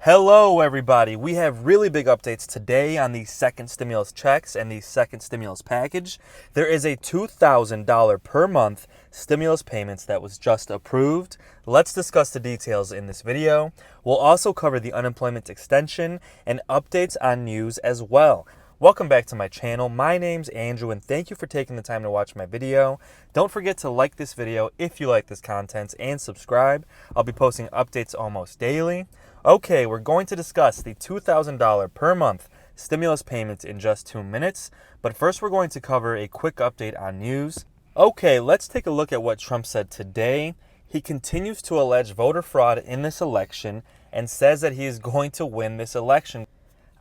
Hello, everybody. We have really big updates today on the second stimulus checks and the second stimulus package. There is a $2,000 per month stimulus payments that was just approved. Let's discuss the details in this video. We'll also cover the unemployment extension and updates on news as well. Welcome back to my channel. My name's Andrew and thank you for taking the time to watch my video. Don't forget to like this video if you like this content and subscribe. I'll be posting updates almost daily. Okay, we're going to discuss the $2,000 per month stimulus payments in just 2 minutes, but first we're going to cover a quick update on news. Okay, let's take a look at what Trump said today. He continues to allege voter fraud in this election and says that he is going to win this election.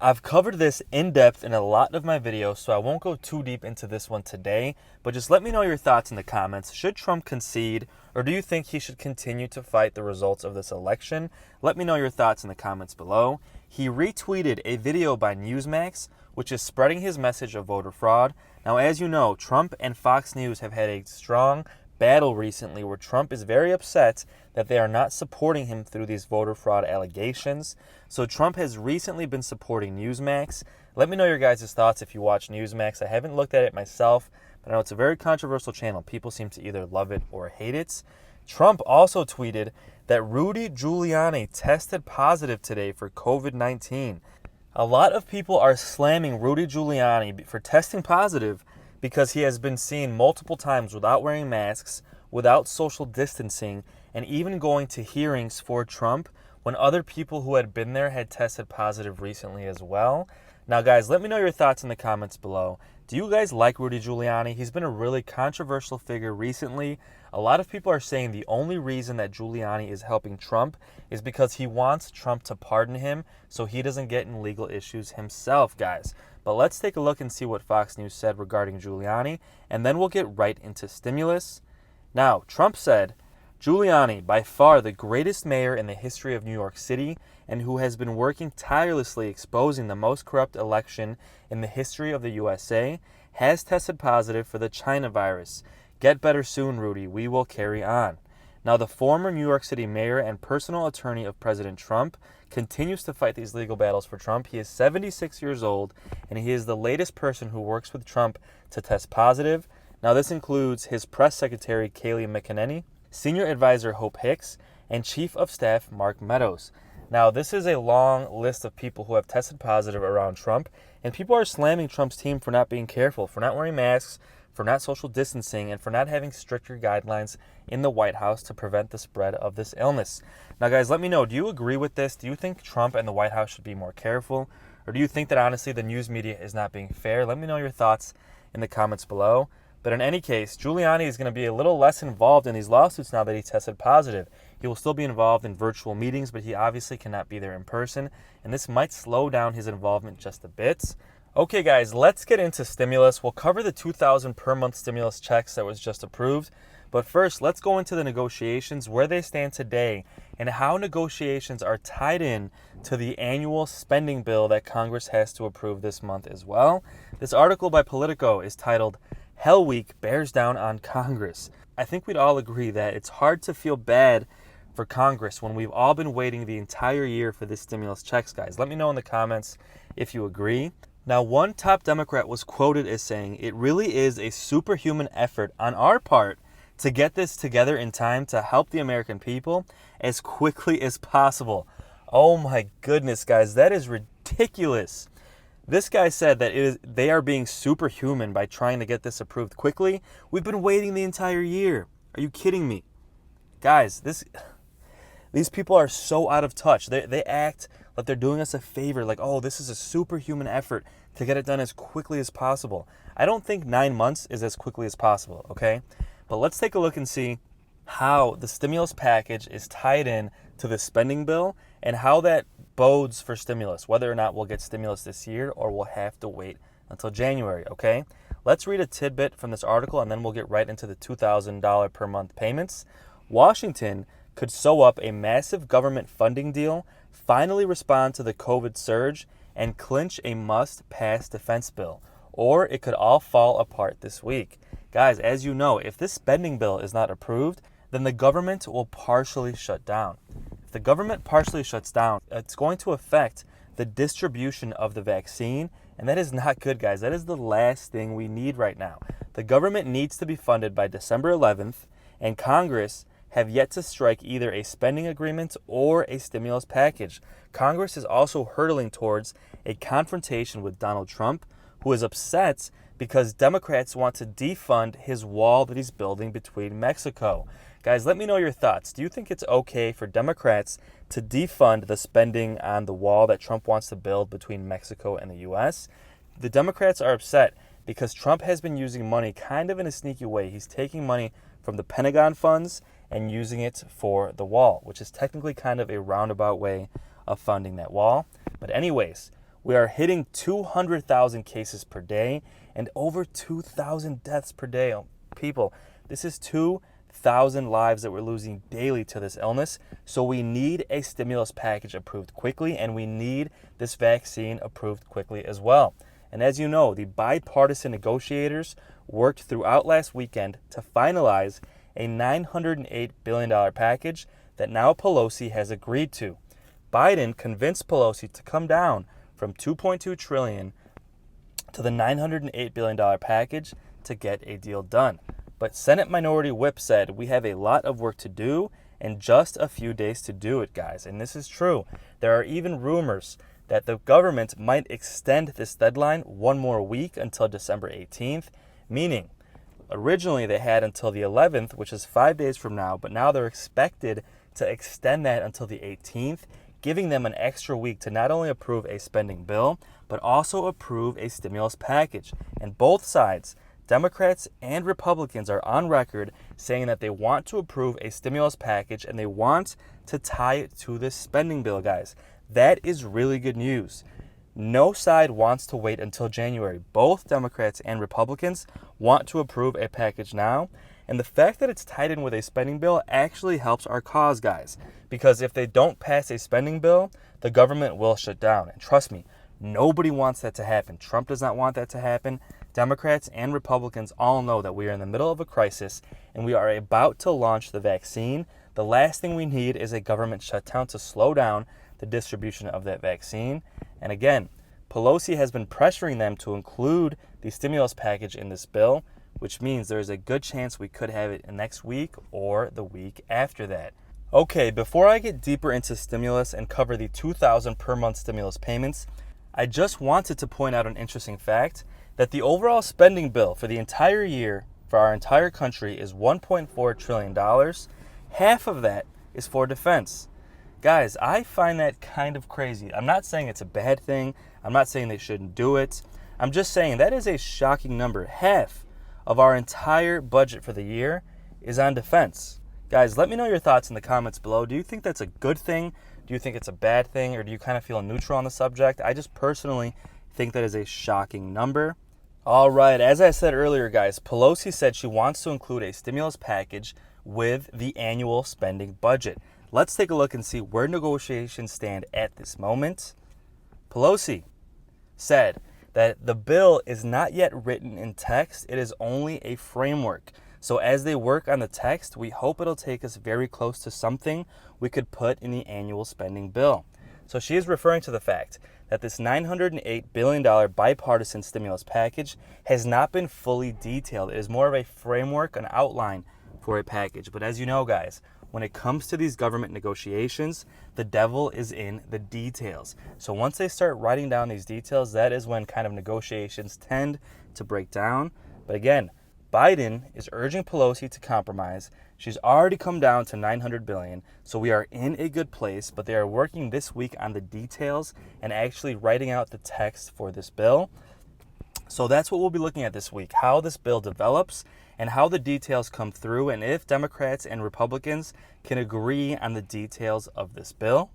I've covered this in depth in a lot of my videos, so I won't go too deep into this one today, but just let me know your thoughts in the comments. Should Trump concede, or do you think he should continue to fight the results of this election? Let me know your thoughts in the comments below. He retweeted a video by Newsmax, which is spreading his message of voter fraud. Now, as you know, Trump and Fox News have had a strong battle recently where Trump is very upset that they are not supporting him through these voter fraud allegations. So Trump has recently been supporting Newsmax. Let me know your guys' thoughts if you watch Newsmax. I haven't looked at it myself, but I know it's a very controversial channel. People seem to either love it or hate it. Trump also tweeted that Rudy Giuliani tested positive today for COVID-19. A lot of people are slamming Rudy Giuliani for testing positive because he has been seen multiple times without wearing masks, without social distancing, and even going to hearings for Trump when other people who had been there had tested positive recently as well. Now, guys, let me know your thoughts in the comments below. Do you guys like Rudy Giuliani? He's been a really controversial figure recently. A lot of people are saying the only reason that Giuliani is helping Trump is because he wants Trump to pardon him so he doesn't get in legal issues himself, guys. But let's take a look and see what Fox News said regarding Giuliani, and then we'll get right into stimulus. Now, Trump said, Giuliani, by far the greatest mayor in the history of New York City, and who has been working tirelessly exposing the most corrupt election in the history of the USA, has tested positive for the China virus. Get better soon, Rudy. We will carry on. Now, the former New York City mayor and personal attorney of President Trump continues to fight these legal battles for Trump. He is 76 years old, and he is the latest person who works with Trump to test positive. Now, this includes his press secretary, Kayleigh McEnany, senior advisor, Hope Hicks, and chief of staff, Mark Meadows. Now, this is a long list of people who have tested positive around Trump, and people are slamming Trump's team for not being careful, for not wearing masks, for not social distancing, and for not having stricter guidelines in the White House to prevent the spread of this illness. Now, guys, let me know, do you agree with this? Do you think Trump and the White House should be more careful? Or do you think that, honestly, the news media is not being fair? Let me know your thoughts in the comments below. But in any case, Giuliani is going to be a little less involved in these lawsuits now that he tested positive. He will still be involved in virtual meetings, but he obviously cannot be there in person, and this might slow down his involvement just a bit. Okay, guys, let's get into stimulus. We'll cover the $2,000 per month stimulus checks that was just approved. But first, let's go into the negotiations, where they stand today, and how negotiations are tied in to the annual spending bill that Congress has to approve this month as well. This article by Politico is titled, Hell Week Bears Down on Congress. I think we'd all agree that it's hard to feel bad for Congress when we've all been waiting the entire year for this stimulus checks, guys. Let me know in the comments if you agree. Now, one top Democrat was quoted as saying, it really is a superhuman effort on our part to get this together in time to help the American people as quickly as possible. Oh my goodness, guys, that is ridiculous. This guy said that they are being superhuman by trying to get this approved quickly. We've been waiting the entire year. Are you kidding me? Guys, these people are so out of touch. They act like they're doing us a favor, like, oh, this is a superhuman effort to get it done as quickly as possible. I don't think 9 months is as quickly as possible, okay? But let's take a look and see how the stimulus package is tied in to the spending bill and how that bodes for stimulus, whether or not we'll get stimulus this year or we'll have to wait until January, okay? Let's read a tidbit from this article and then we'll get right into the $2,000 per month payments. Washington could sew up a massive government funding deal, finally respond to the COVID surge, and clinch a must-pass defense bill. Or it could all fall apart this week. Guys, as you know, if this spending bill is not approved, then the government will partially shut down. If the government partially shuts down, it's going to affect the distribution of the vaccine, and that is not good, guys. That is the last thing we need right now. The government needs to be funded by December 11th, and Congress have yet to strike either a spending agreement or a stimulus package. Congress is also hurtling towards a confrontation with Donald Trump, who is upset because Democrats want to defund his wall that he's building between Mexico. Guys, let me know your thoughts. Do you think it's okay for Democrats to defund the spending on the wall that Trump wants to build between Mexico and the U.S.? The Democrats are upset because Trump has been using money kind of in a sneaky way. He's taking money from the Pentagon funds and using it for the wall, which is technically kind of a roundabout way of funding that wall. But anyways, we are hitting 200,000 cases per day and over 2,000 deaths per day. People, this is 2,000 lives that we're losing daily to this illness. So we need a stimulus package approved quickly, and we need this vaccine approved quickly as well. And as you know, the bipartisan negotiators worked throughout last weekend to finalize a $908 billion package that now Pelosi has agreed to. Biden convinced Pelosi to come down from $2.2 trillion to the $908 billion package to get a deal done. But Senate Minority Whip said we have a lot of work to do and just a few days to do it, guys. And this is true. There are even rumors that the government might extend this deadline one more week until December 18th, meaning originally they had until the 11th, which is 5 days from now, but now they're expected to extend that until the 18th, giving them an extra week to not only approve a spending bill, but also approve a stimulus package. And both sides, Democrats and Republicans, are on record saying that they want to approve a stimulus package and they want to tie it to this spending bill, guys. That is really good news. No side wants to wait until January. Both Democrats and Republicans want to approve a package now. And the fact that it's tied in with a spending bill actually helps our cause, guys. Because if they don't pass a spending bill, the government will shut down. And trust me, nobody wants that to happen. Trump does not want that to happen. Democrats and Republicans all know that we are in the middle of a crisis and we are about to launch the vaccine. The last thing we need is a government shutdown to slow down the distribution of that vaccine. And again, Pelosi has been pressuring them to include the stimulus package in this bill, which means there's a good chance we could have it next week or the week after that. Okay, before I get deeper into stimulus and cover the $2,000 per month stimulus payments, I just wanted to point out an interesting fact that the overall spending bill for the entire year for our entire country is $1.4 trillion. Half of that is for defense. Guys, I find that kind of crazy. I'm not saying it's a bad thing. I'm not saying they shouldn't do it. I'm just saying that is a shocking number. Half of our entire budget for the year is on defense. Guys, let me know your thoughts in the comments below. Do you think that's a good thing? Do you think it's a bad thing? Or do you kind of feel neutral on the subject? I just personally think that is a shocking number. All right, as I said earlier, guys, Pelosi said she wants to include a stimulus package with the annual spending budget. Let's take a look and see where negotiations stand at this moment. Pelosi said that the bill is not yet written in text. It is only a framework. So as they work on the text, we hope it'll take us very close to something we could put in the annual spending bill. So she is referring to the fact that this $908 billion bipartisan stimulus package has not been fully detailed. It is more of a framework, an outline for a package. But as you know, guys, when it comes to these government negotiations, the devil is in the details. So once they start writing down these details, that is when kind of negotiations tend to break down. But again, Biden is urging Pelosi to compromise. She's already come down to $900 billion, so we are in a good place, but they are working this week on the details and actually writing out the text for this bill. So that's what we'll be looking at this week, how this bill develops and how the details come through, and if Democrats and Republicans can agree on the details of this bill.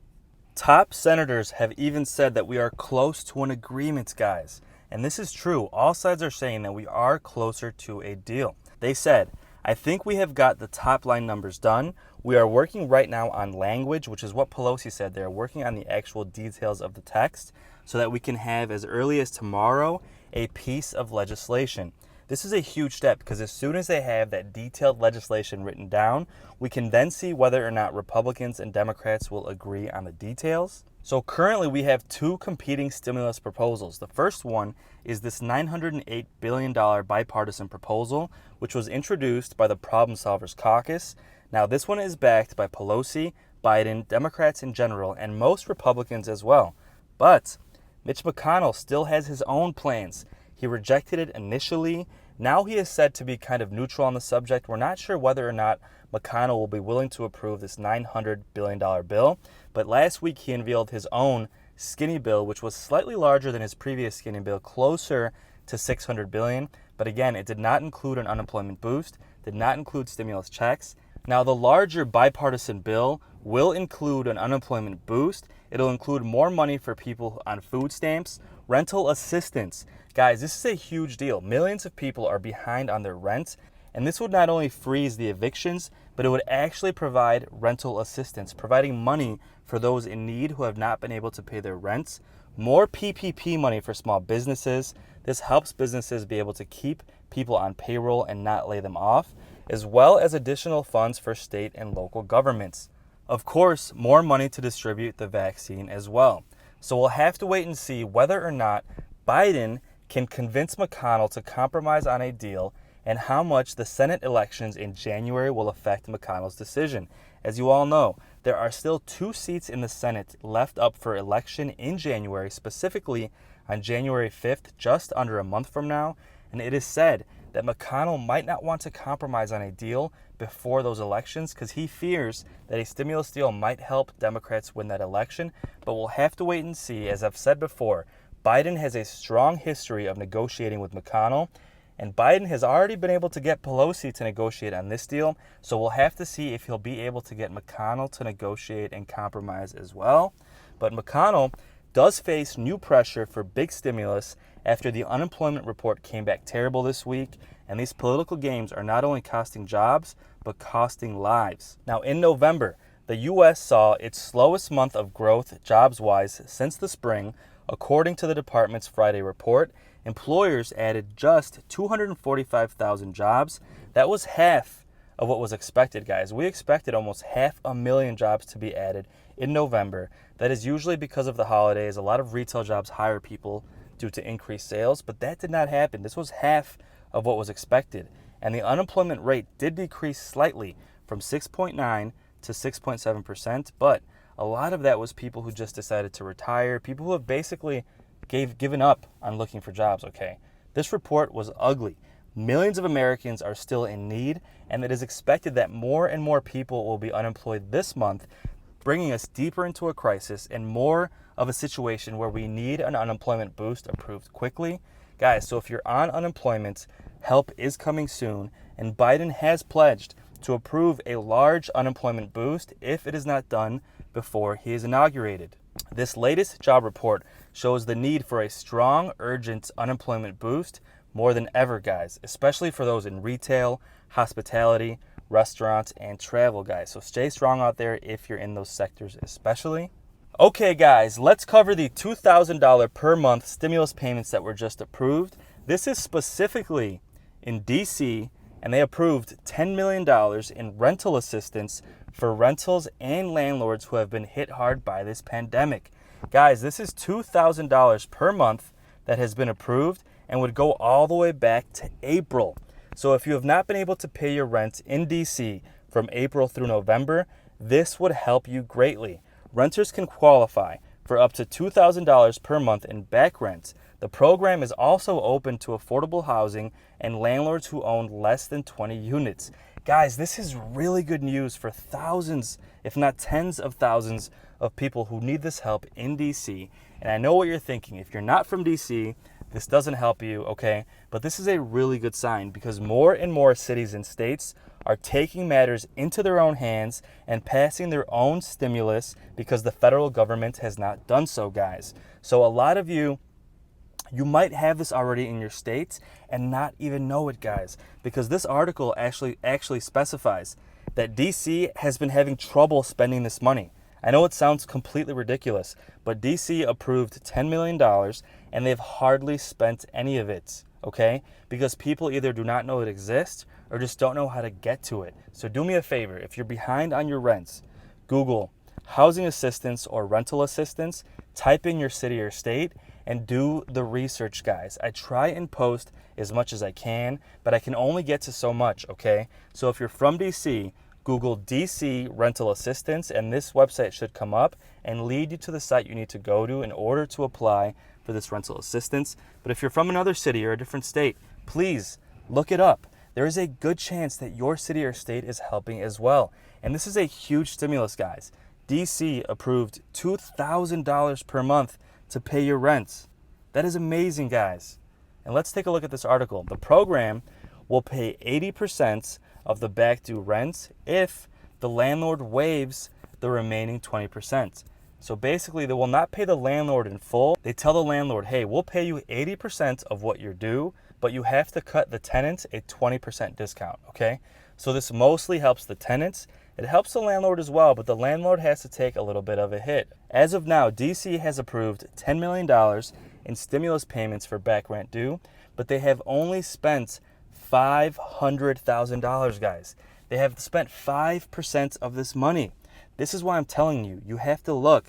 Top senators have even said that we are close to an agreement, guys. And this is true. All sides are saying that we are closer to a deal. They said, I think we have got the top line numbers done. We are working right now on language, which is what Pelosi said. They're working on the actual details of the text so that we can have as early as tomorrow a piece of legislation. This is a huge step because as soon as they have that detailed legislation written down, we can then see whether or not Republicans and Democrats will agree on the details. So currently we have two competing stimulus proposals. The first one is this $908 billion bipartisan proposal, which was introduced by the Problem Solvers Caucus. Now this one is backed by Pelosi, Biden, Democrats in general, and most Republicans as well. But Mitch McConnell still has his own plans. He rejected it initially. Now he is said to be kind of neutral on the subject. We're not sure whether or not McConnell will be willing to approve this $900 billion bill. But last week he unveiled his own skinny bill, which was slightly larger than his previous skinny bill, closer to $600 billion. But again, it did not include an unemployment boost, did not include stimulus checks. Now, the larger bipartisan bill will include an unemployment boost. It'll include more money for people on food stamps, rental assistance. Guys, this is a huge deal. Millions of people are behind on their rent, and this would not only freeze the evictions, but it would actually provide rental assistance, providing money for those in need who have not been able to pay their rents. More PPP money for small businesses. This helps businesses be able to keep people on payroll and not lay them off, as well as additional funds for state and local governments. Of course, more money to distribute the vaccine as well. So we'll have to wait and see whether or not Biden can convince McConnell to compromise on a deal and how much the Senate elections in January will affect McConnell's decision. As you all know, there are still 2 seats in the Senate left up for election in January, specifically on January 5th, just under a month from now, and it is said that McConnell might not want to compromise on a deal before those elections because he fears that a stimulus deal might help Democrats win that election. But we'll have to wait and see. As I've said before, Biden has a strong history of negotiating with McConnell, and Biden has already been able to get Pelosi to negotiate on this deal. So we'll have to see if he'll be able to get McConnell to negotiate and compromise as well. But McConnell does face new pressure for big stimulus after the unemployment report came back terrible this week, and these political games are not only costing jobs, but costing lives. Now, in November, the U.S. saw its slowest month of growth jobs-wise since the spring. According to the department's Friday report, employers added just 245,000 jobs. That was half of what was expected, guys. We expected almost 500,000 jobs to be added in November. That is usually because of the holidays. A lot of retail jobs hire people due to increased sales, but that did not happen. This was half of what was expected. And the unemployment rate did decrease slightly from 6.9 to 6.7%, but a lot of that was people who just decided to retire, people who have basically given up on looking for jobs, okay? This report was ugly. Millions of Americans are still in need, and it is expected that more and more people will be unemployed this month, bringing us deeper into a crisis and more of a situation where we need an unemployment boost approved quickly. Guys, so if you're on unemployment, help is coming soon, and Biden has pledged to approve a large unemployment boost if it is not done before he is inaugurated. This latest job report shows the need for a strong, urgent unemployment boost more than ever, guys, especially for those in retail, hospitality, restaurants, and travel, guys. So stay strong out there if you're in those sectors especially. Okay, guys, let's cover the $2,000 per month stimulus payments that were just approved. This is specifically in D.C., and they approved $10 million in rental assistance for rentals and landlords who have been hit hard by this pandemic. Guys, this is $2,000 per month that has been approved and would go all the way back to April. So if you have not been able to pay your rent in DC from April through November, this would help you greatly. Renters can qualify for up to $2,000 per month in back rent. The program is also open to affordable housing and landlords who own less than 20 units. Guys, this is really good news for thousands, if not tens of thousands of people who need this help in DC. And I know what you're thinking. If you're not from DC, this doesn't help you, okay? But this is a really good sign because more and more cities and states are taking matters into their own hands and passing their own stimulus because the federal government has not done so, guys. So a lot of you might have this already in your states and not even know it, guys, because this article actually specifies that DC has been having trouble spending this money. I know it sounds completely ridiculous, but DC approved $10 million and they've hardly spent any of it. okay? Because people either do not know it exists or just don't know how to get to it. So do me a favor, if you're behind on your rents, Google housing assistance or rental assistance, type in your city or state, and do the research, guys. I try and post as much as I can, but I can only get to so much, okay? So if you're from DC, Google DC rental assistance, and this website should come up and lead you to the site you need to go to in order to apply for this rental assistance. But if you're from another city or a different state, please look it up. There is a good chance that your city or state is helping as well. And this is a huge stimulus, guys. DC approved $2,000 per month to pay your rents. That is amazing, guys. And let's take a look at this article. The program will pay 80% of the back due rent if the landlord waives the remaining 20%. So basically, they will not pay the landlord in full. They tell the landlord, hey, we'll pay you 80% of what you're due, but you have to cut the tenants a 20% discount, okay? So this mostly helps the tenants. It helps the landlord as well, but the landlord has to take a little bit of a hit. As of now, DC has approved $10 million in stimulus payments for back rent due, but they have only spent $500,000, guys. They have spent 5% of this money. This is why I'm telling you, you have to look,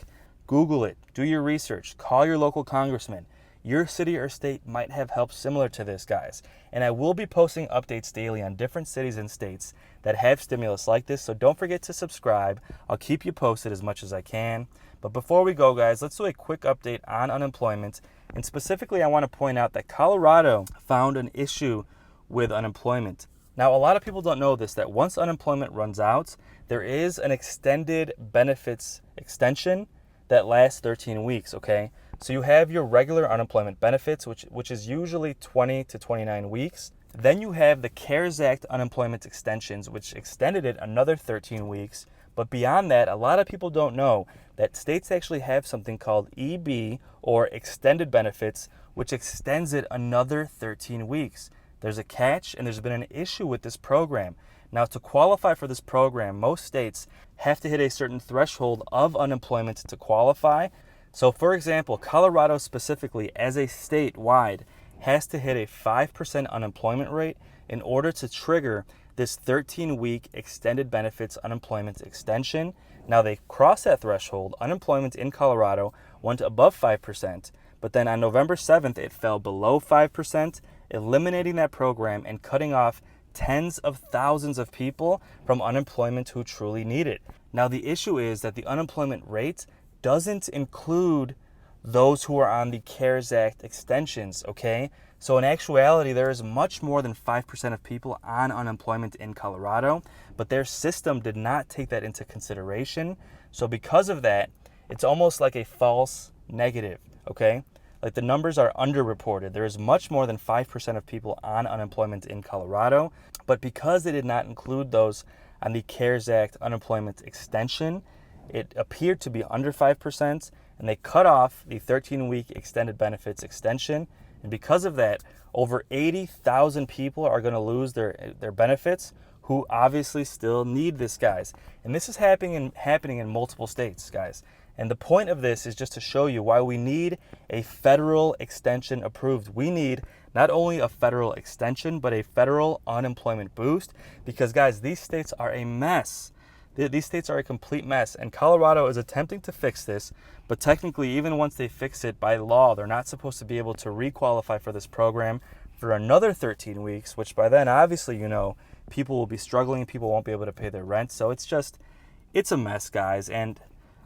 Google it, do your research, call your local congressman. Your city or state might have help similar to this, guys. And I will be posting updates daily on different cities and states that have stimulus like this, so don't forget to subscribe. I'll keep you posted as much as I can. But before we go, guys, let's do a quick update on unemployment. And specifically, I want to point out that Colorado found an issue with unemployment. Now, a lot of people don't know this, that once unemployment runs out, there is an extended benefits extension that lasts 13 weeks, okay? So you have your regular unemployment benefits, which is usually 20 to 29 weeks. Then you have the CARES Act unemployment extensions, which extended it another 13 weeks. But beyond that, a lot of people don't know that states actually have something called EB, or extended benefits, which extends it another 13 weeks. There's a catch, and there's been an issue with this program. Now, to qualify for this program, most states have to hit a certain threshold of unemployment to qualify. So, for example, Colorado specifically, as a statewide, has to hit a 5% unemployment rate in order to trigger this 13-week extended benefits unemployment extension. Now, they crossed that threshold. Unemployment in Colorado went above 5%, but then on November 7th, it fell below 5%, eliminating that program and cutting off tens of thousands of people from unemployment who truly need it. Now, the issue is that the unemployment rate doesn't include those who are on the CARES Act extensions, okay? So in actuality, there is much more than 5% of people on unemployment in Colorado, but their system did not take that into consideration. So because of that, it's almost like a false negative, okay? Like the numbers are underreported. There is much more than 5% of people on unemployment in Colorado, but because they did not include those on the CARES Act unemployment extension, it appeared to be under 5%, and they cut off the 13-week extended benefits extension. And because of that, over 80,000 people are going to lose their benefits who obviously still need this, guys. And this is happening in multiple states, guys. And the point of this is just to show you why we need a federal extension approved. We need not only a federal extension, but a federal unemployment boost, because, guys, these states are a mess. These states are a complete mess, and Colorado is attempting to fix this, but technically, even once they fix it by law, they're not supposed to be able to requalify for this program for another 13 weeks, which by then, obviously, you know, people will be struggling, people won't be able to pay their rent. So it's a mess, guys, and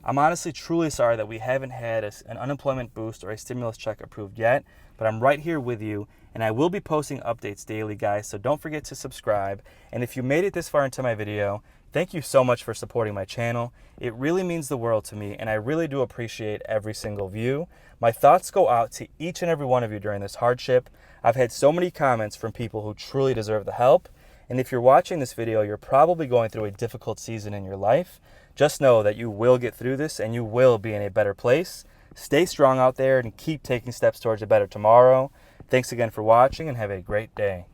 I'm honestly truly sorry that we haven't had an unemployment boost or a stimulus check approved yet, but I'm right here with you, and I will be posting updates daily, guys, so don't forget to subscribe. And if you made it this far into my video, thank you so much for supporting my channel. It really means the world to me, and I really do appreciate every single view. My thoughts go out to each and every one of you during this hardship. I've had so many comments from people who truly deserve the help, and if you're watching this video, you're probably going through a difficult season in your life. Just know that you will get through this, and you will be in a better place. Stay strong out there and keep taking steps towards a better tomorrow. Thanks again for watching, and have a great day.